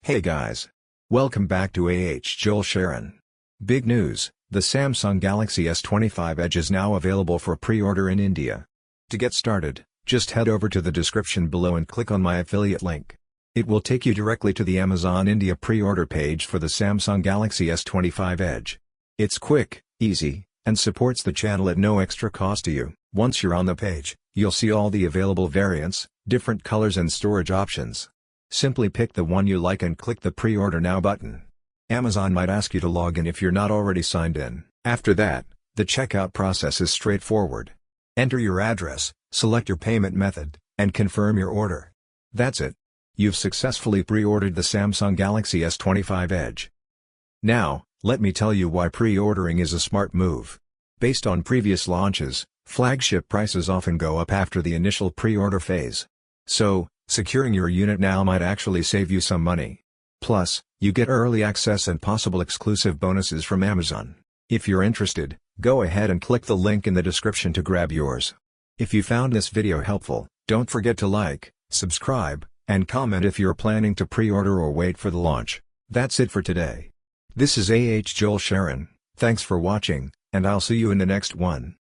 Hey guys! Welcome back to Joel Sharon. Big news, the Samsung Galaxy S25 Edge is now available for pre-order in India. To get started, just head over to the description below and click on my affiliate link. It will take you directly to the Amazon India pre-order page for the Samsung Galaxy S25 Edge. It's quick, easy, and supports the channel at no extra cost to you. Once you're on the page, you'll see all the available variants, different colors and storage options. Simply pick the one you like and click the Pre-Order Now button. Amazon might ask you to log in if you're not already signed in. After that, the checkout process is straightforward. Enter your address, select your payment method, and confirm your order. That's it. You've successfully pre-ordered the Samsung Galaxy S25 Edge. Now, let me tell you why pre-ordering is a smart move. Based on previous launches, flagship prices often go up after the initial pre-order phase. So, securing your unit now might actually save you some money. Plus, you get early access and possible exclusive bonuses from Amazon. If you're interested, go ahead and click the link in the description to grab yours. If you found this video helpful, don't forget to like, subscribe, and comment if you're planning to pre-order or wait for the launch. That's it for today. This is Joel Sharon, thanks for watching, and I'll see you in the next one.